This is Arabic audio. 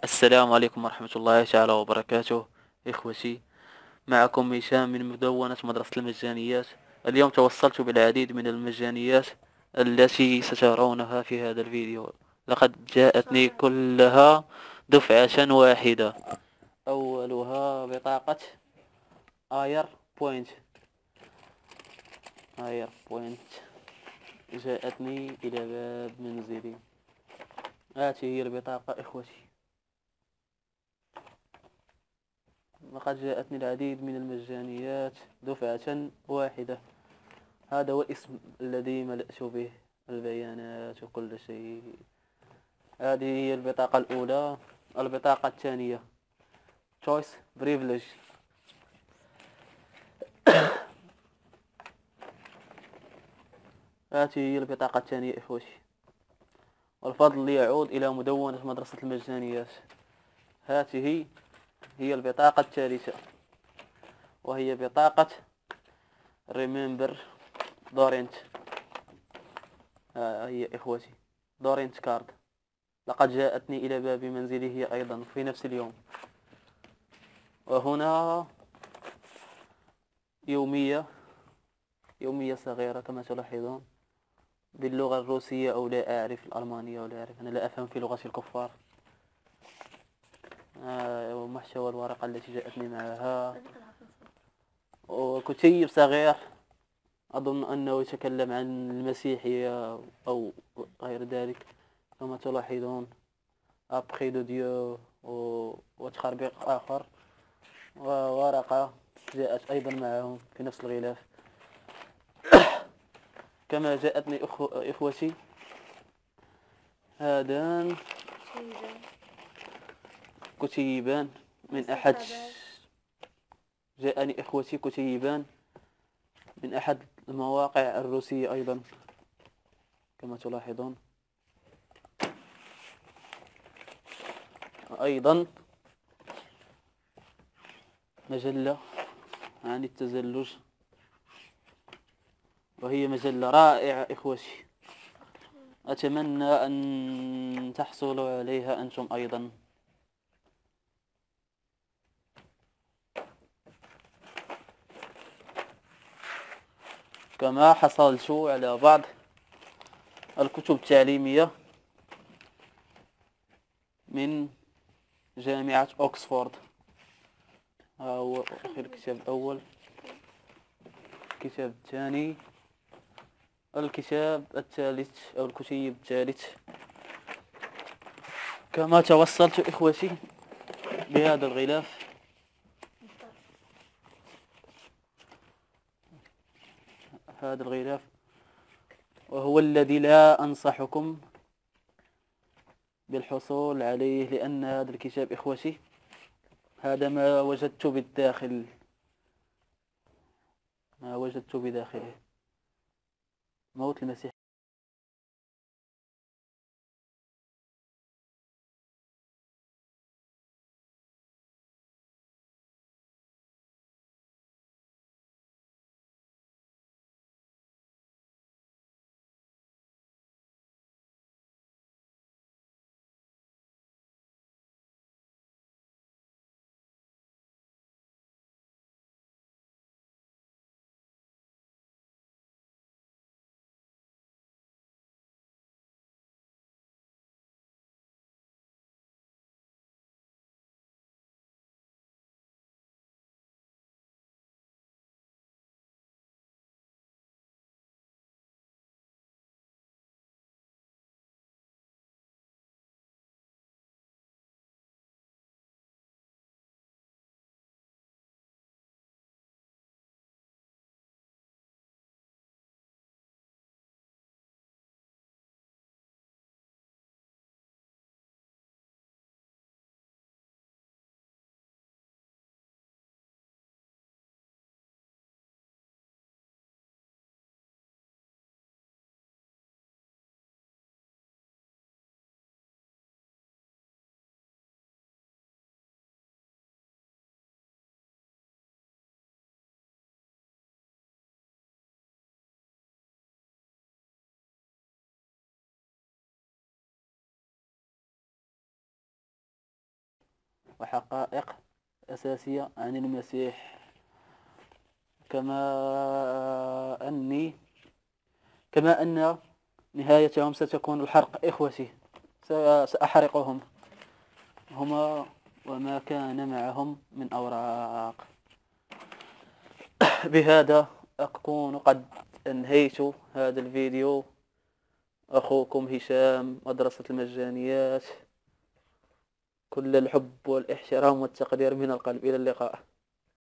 السلام عليكم ورحمة الله تعالى وبركاته. إخوتي، معكم هشام من مدونة مدرسة المجانيات. اليوم توصلت بالعديد من المجانيات التي سترونها في هذا الفيديو. لقد جاءتني كلها دفعة واحدة. أولها بطاقة آير بوينت. آير بوينت جاءتني إلى باب منزلي. هذه هي البطاقة إخوتي. لقد جاءتني العديد من المجانيات دفعة واحدة. هذا هو الاسم الذي ملأت به البيانات وكل شيء. هذه هي البطاقة الأولى. البطاقة الثانية Choice Privilege. هذه هي البطاقة الثانية إخوتي. والفضل يعود إلى مدونة مدرسة المجانيات. هذه هي البطاقة الثالثة، وهي بطاقة Remember Dorent. هي إخوتي دورينت كارد. لقد جاءتني إلى باب منزله أيضا في نفس اليوم. وهنا يومية صغيرة كما تلاحظون باللغة الروسية، أو لا أعرف الألمانية ولا أعرف، أنا لا أفهم في لغة الكفار. ومحتوى الورقة التي جاءتني معها، وكتيب صغير أظن أنه يتكلم عن المسيحية أو غير ذلك كما تلاحظون. أبخي دو ديو وتخربيق آخر، وورقة جاءت أيضا معهم في نفس الغلاف. كما جاءتني إخوتي هذان كتيبان من أحد. جاءني إخوتي كتيبان من أحد المواقع الروسية أيضا كما تلاحظون. أيضا مجلة عن التزلج، وهي مجلة رائعة إخوتي. أتمنى أن تحصلوا عليها أنتم أيضا. كما حصلت على بعض الكتب التعليمية من جامعة أوكسفورد. ها هو آخر الكتاب الأول، الكتاب الثاني، الكتاب الثالث أو الكتيب الثالث. كما توصلت إخوتي بهذا الغلاف. هذا الغلاف وهو الذي لا أنصحكم بالحصول عليه، لأن هذا الكتاب إخوتي هذا ما وجدت بالداخل، ما وجدت بداخله موت المسيح. وحقائق أساسية عن المسيح. كما أني كما أن نهايتهم ستكون الحرق. إخوتي، سأحرقهم هما وما كان معهم من أوراق. بهذا أكون قد أنهيت هذا الفيديو. أخوكم هشام، مدرسة المجانيات. كل الحب والاحترام والتقدير من القلب. إلى اللقاء.